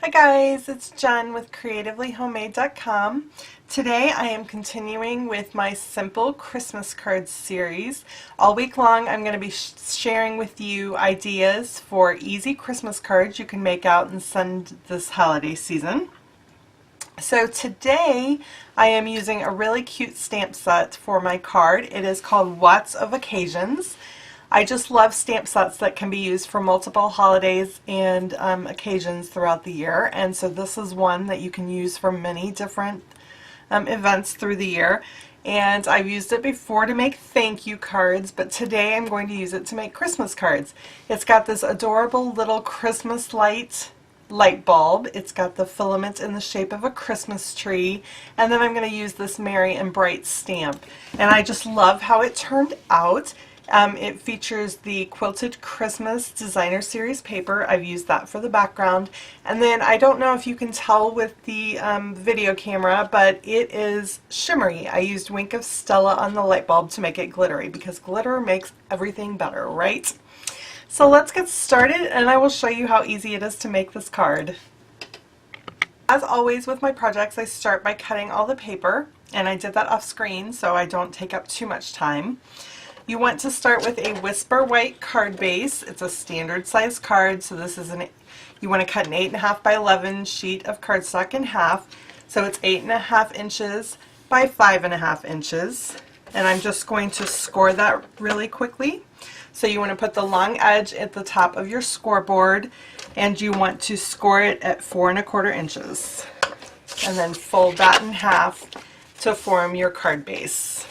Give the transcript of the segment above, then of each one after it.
Hi guys, it's Jen with creativelyhomemade.com. Today I am continuing with my simple Christmas cards series. All week long I'm going to be sharing with you ideas for easy Christmas cards you can make out and send this holiday season. So today I am using a really cute stamp set for my card. It is called Lots of Occasions. I just love stamp sets that can be used for multiple holidays and occasions throughout the year, and so this is one that you can use for many different events through the year. And I've used it before to make thank you cards, but today I'm going to use it to make Christmas cards. It's got this adorable little Christmas light bulb. It's got the filament in the shape of a Christmas tree, and then I'm going to use this Merry and Bright stamp. And I just love how it turned out. It features the Quilted Christmas Designer Series paper. I've used that for the background. And then I don't know if you can tell with the video camera, but it is shimmery. I used Wink of Stella on the light bulb to make it glittery because glitter makes everything better, right? So let's get started and I will show you how easy it is to make this card. As always with my projects, I start by cutting all the paper, and I did that off screen so I don't take up too much time. You want to start with a Whisper White card base. It's a standard size card, so this is you want to cut an 8.5 by 11 sheet of cardstock in half. So it's 8.5 inches by 5.5 inches. And I'm just going to score that really quickly. So you want to put the long edge at the top of your scoreboard, and you want to score it at 4.25 inches. And then fold that in half to form your card base.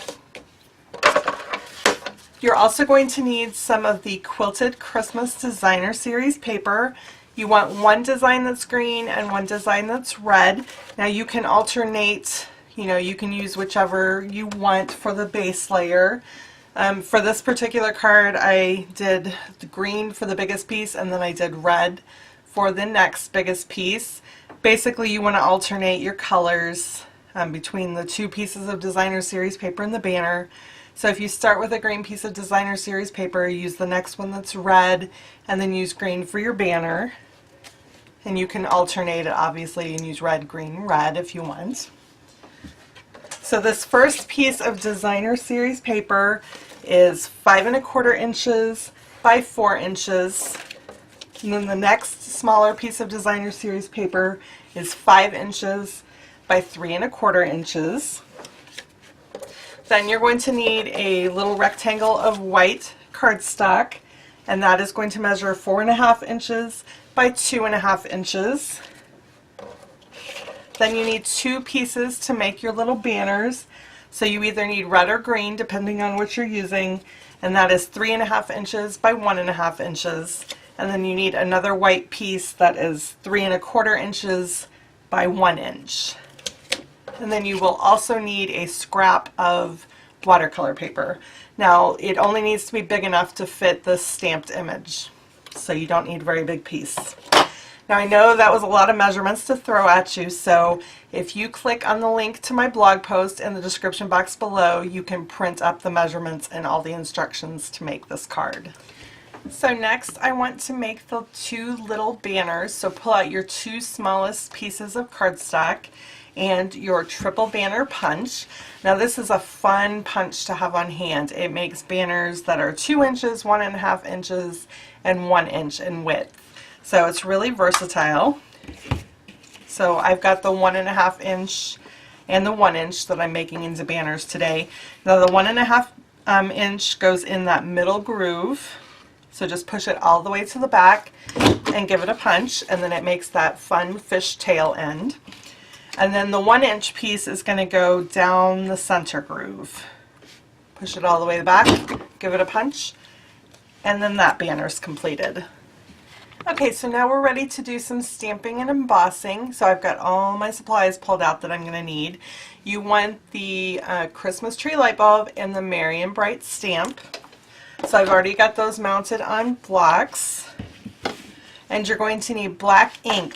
You're also going to need some of the Quilted Christmas Designer Series paper. You want one design that's green and one design that's red. Now you can alternate, you can use whichever you want for the base layer. For this particular card I did the green for the biggest piece, and then I did red for the next biggest piece. Basically you want to alternate your colors between the two pieces of Designer Series paper and the banner. So if you start with a green piece of Designer Series paper, use the next one that's red, and then use green for your banner. And you can alternate it obviously and use red, green, red if you want. So this first piece of Designer Series paper is 5.25 inches by 4 inches. And then the next smaller piece of Designer Series paper is 5 inches by 3.25 inches. Then you're going to need a little rectangle of white cardstock, and that is going to measure 4.5 inches by 2.5 inches. Then you need two pieces to make your little banners. So you either need red or green depending on what you're using, and that is 3.5 inches by 1.5 inches. And then you need another white piece that is 3.25 inches by 1 inch. And then you will also need a scrap of watercolor paper. Now it only needs to be big enough to fit the stamped image, so you don't need a very big piece. Now I know that was a lot of measurements to throw at you, so if you click on the link to my blog post in the description box below, you can print up the measurements and all the instructions to make this card. So next I want to make the two little banners, so pull out your two smallest pieces of cardstock and your triple banner punch. Now this is a fun punch to have on hand. It makes banners that are 2 inches, 1.5 inches, and 1 inch in width. So it's really versatile. So I've got the 1.5 inch and the 1 inch that I'm making into banners today. Now the 1.5 inch goes in that middle groove. So just push it all the way to the back and give it a punch, and then it makes that fun fish tail end. And then the 1 inch piece is going to go down the center groove. Push it all the way to the back, give it a punch, and then that banner is completed. Okay, so now we're ready to do some stamping and embossing. So I've got all my supplies pulled out that I'm going to need. You want the Christmas tree light bulb and the Merry and Bright stamp. So I've already got those mounted on blocks. And you're going to need black ink.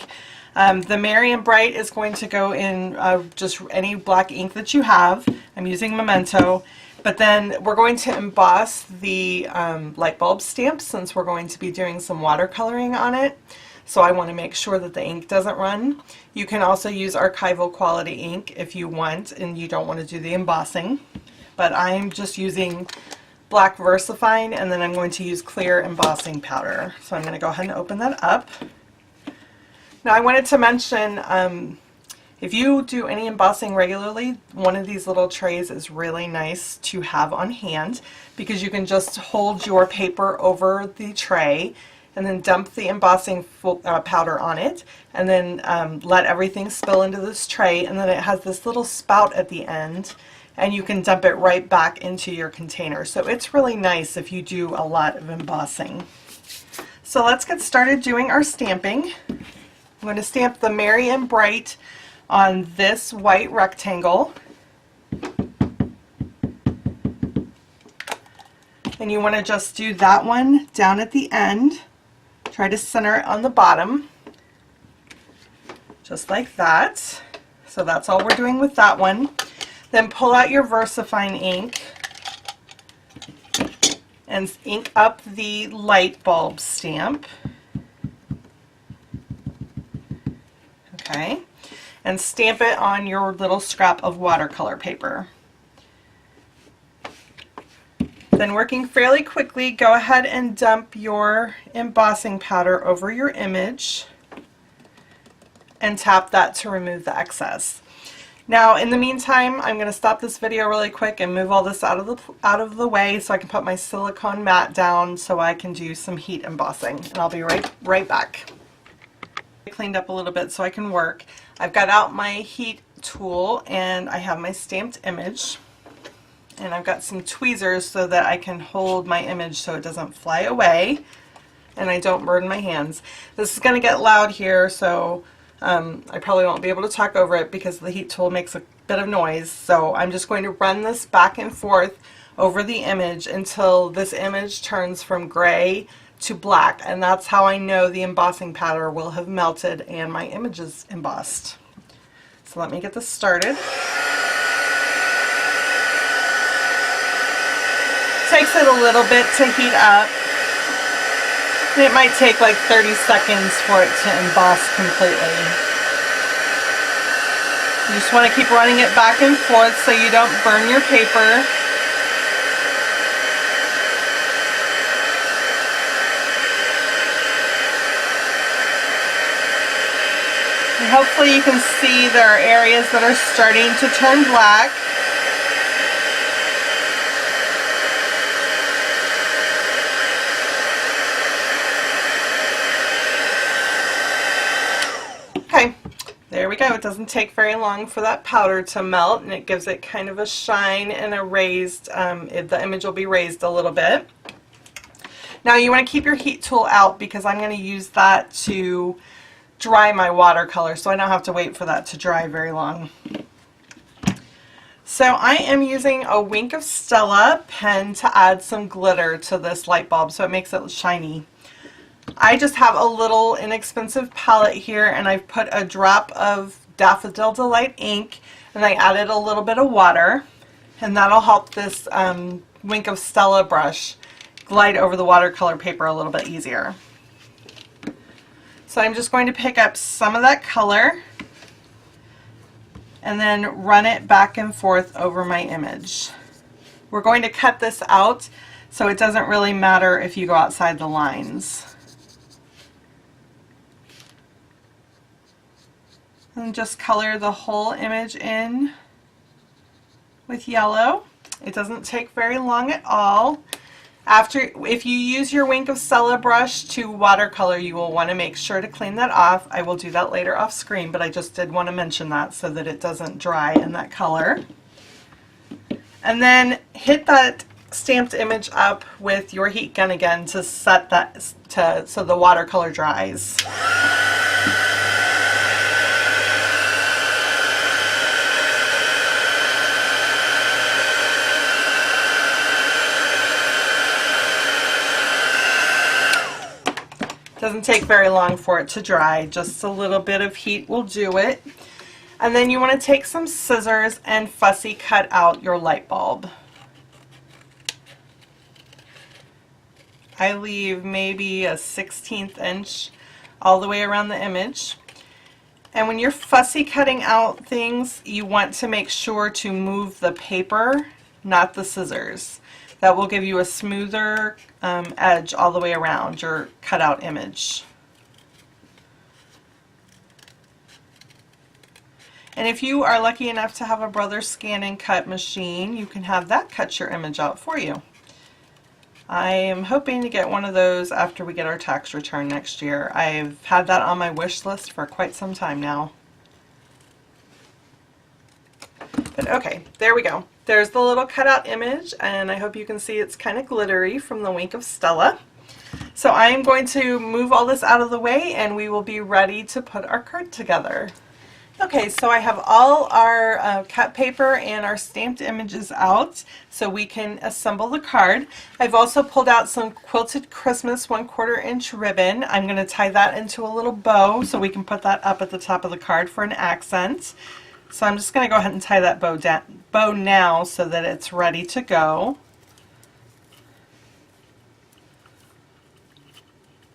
The Merry and Bright is going to go in just any black ink that you have. I'm using Memento. But then we're going to emboss the light bulb stamp since we're going to be doing some watercoloring on it. so I want to make sure that the ink doesn't run. You can also use archival quality ink if you want and you don't want to do the embossing, but I'm just using black VersaFine, and then I'm going to use clear embossing powder. So I'm going to go ahead and open that up. Now I wanted to mention, if you do any embossing regularly, one of these little trays is really nice to have on hand, because you can just hold your paper over the tray and then dump the embossing powder on it, and then let everything spill into this tray, and then it has this little spout at the end, and you can dump it right back into your container. So it's really nice if you do a lot of embossing. So let's get started doing our stamping. I'm going to stamp the Merry and Bright on this white rectangle. And you want to just do that one down at the end. Try to center it on the bottom, just like that. So that's all we're doing with that one. Then pull out your VersaFine ink and ink up the light bulb stamp. Okay, and stamp it on your little scrap of watercolor paper. Then, working fairly quickly, go ahead and dump your embossing powder over your image and tap that to remove the excess. Now, in the meantime, I'm going to stop this video really quick and move all this out of the way so I can put my silicone mat down so I can do some heat embossing, and I'll be right back. I cleaned up a little bit so I can work. I've got out my heat tool and I have my stamped image, and I've got some tweezers so that I can hold my image so it doesn't fly away and I don't burn my hands. This is going to get loud here, so I probably won't be able to talk over it because the heat tool makes a bit of noise. So I'm just going to run this back and forth over the image until this image turns from gray to black, and that's how I know the embossing powder will have melted and my image is embossed. So let me get this started. Takes it a little bit to heat up. It might take like 30 seconds for it to emboss completely. You just want to keep running it back and forth so you don't burn your paper. And hopefully you can see there are areas that are starting to turn black. Okay, there we go. It doesn't take very long for that powder to melt, and it gives it kind of a shine and a raised, the image will be raised a little bit. Now you want to keep your heat tool out because I'm going to use that to dry my watercolor, so I don't have to wait for that to dry very long. So I am using a Wink of Stella pen to add some glitter to this light bulb so it makes it shiny. I just have a little inexpensive palette here, and I've put a drop of Daffodil Delight ink, and I added a little bit of water, and that'll help this Wink of Stella brush glide over the watercolor paper a little bit easier. So I'm just going to pick up some of that color and then run it back and forth over my image. We're going to cut this out, so it doesn't really matter if you go outside the lines. And just color the whole image in with yellow. It doesn't take very long at all. If you use your Wink of Stella brush to watercolor, you will want to make sure to clean that off. I will do that later off screen, but I just did want to mention that so that it doesn't dry in that color. And then hit that stamped image up with your heat gun again to set that so the watercolor dries. Doesn't take very long for it to dry, just a little bit of heat will do it. And then you want to take some scissors and fussy cut out your light bulb. I leave maybe a 1/16 inch all the way around the image. And when you're fussy cutting out things, you want to make sure to move the paper, not the scissors. That will give you a smoother edge all the way around your cutout image. And if you are lucky enough to have a Brothers Scan and Cut machine, you can have that cut your image out for you. I am hoping to get one of those after we get our tax return next year. I've had that on my wish list for quite some time now. But okay, there we go. There's the little cutout image, and I hope you can see it's kind of glittery from the Wink of Stella. So I am going to move all this out of the way, and we will be ready to put our card together. Okay, so I have all our cut paper and our stamped images out so we can assemble the card. I've also pulled out some Quilted Christmas 1/4 inch ribbon. I'm going to tie that into a little bow so we can put that up at the top of the card for an accent. So I'm just going to go ahead and tie that bow now so that it's ready to go.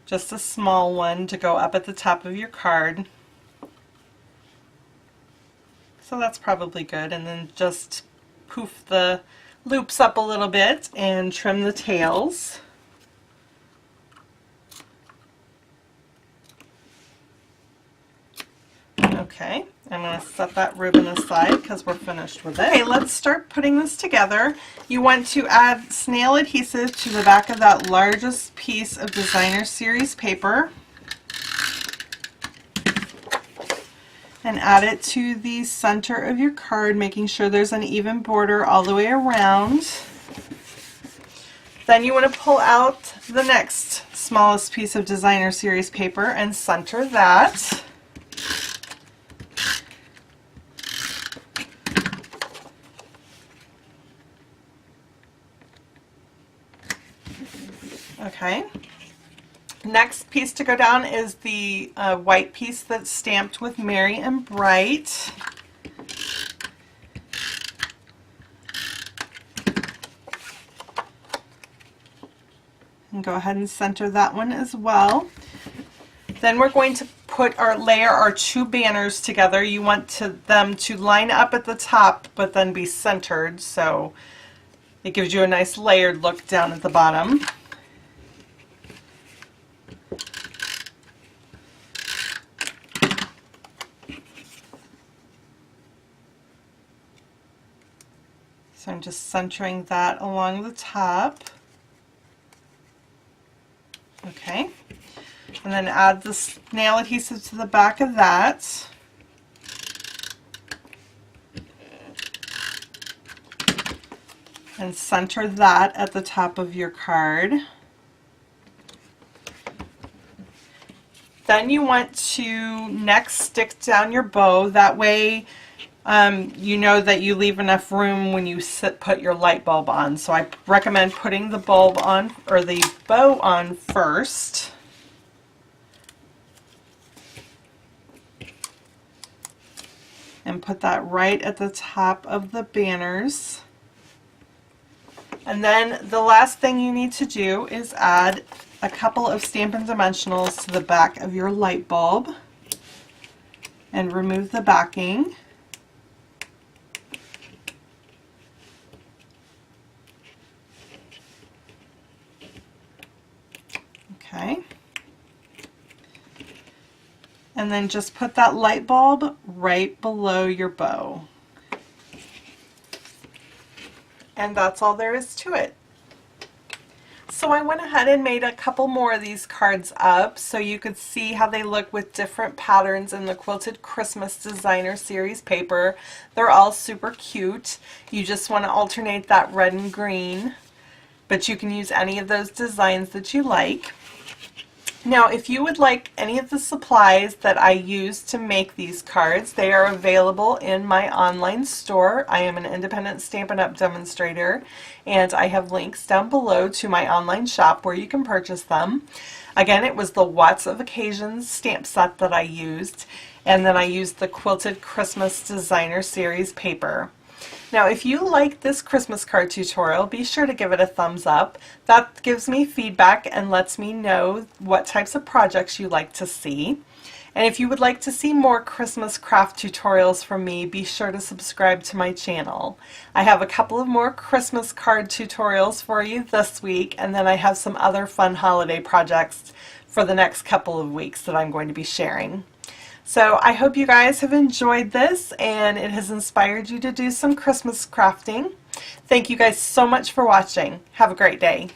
Just a small one to go up at the top of your card. So that's probably good, and then just poof the loops up a little bit and trim the tails. Okay, I'm going to set that ribbon aside because we're finished with it. Okay, let's start putting this together. You want to add snail adhesive to the back of that largest piece of designer series paper. And add it to the center of your card, making sure there's an even border all the way around. Then you want to pull out the next smallest piece of designer series paper and center that. Okay. Next piece to go down is the white piece that's stamped with Merry and Bright. And go ahead and center that one as well. Then we're going to layer our two banners together. You want them to line up at the top but then be centered, so it gives you a nice layered look down at the bottom. So I'm just centering that along the top. Okay. And then add the nail adhesive to the back of that. And center that at the top of your card. Then you want to next stick down your bow. That way you know that you leave enough room when you put your light bulb on. So I recommend putting the bulb on, or the bow on first. And put that right at the top of the banners. And then the last thing you need to do is add a couple of Stampin' Dimensionals to the back of your light bulb and remove the backing. Okay. And then just put that light bulb right below your bow. And that's all there is to it. So I went ahead and made a couple more of these cards up so you could see how they look with different patterns in the Quilted Christmas Designer Series paper. They're all super cute. You just want to alternate that red and green, but you can use any of those designs that you like. Now, if you would like any of the supplies that I use to make these cards, they are available in my online store. I am an independent Stampin' Up! Demonstrator, and I have links down below to my online shop where you can purchase them. Again, it was the Watts of Occasions stamp set that I used, and then I used the Quilted Christmas Designer Series paper. Now if you like this Christmas card tutorial, be sure to give it a thumbs up. That gives me feedback and lets me know what types of projects you like to see. And if you would like to see more Christmas craft tutorials from me, be sure to subscribe to my channel. I have a couple of more Christmas card tutorials for you this week, and then I have some other fun holiday projects for the next couple of weeks that I'm going to be sharing. So I hope you guys have enjoyed this and it has inspired you to do some Christmas crafting. Thank you guys so much for watching. Have a great day.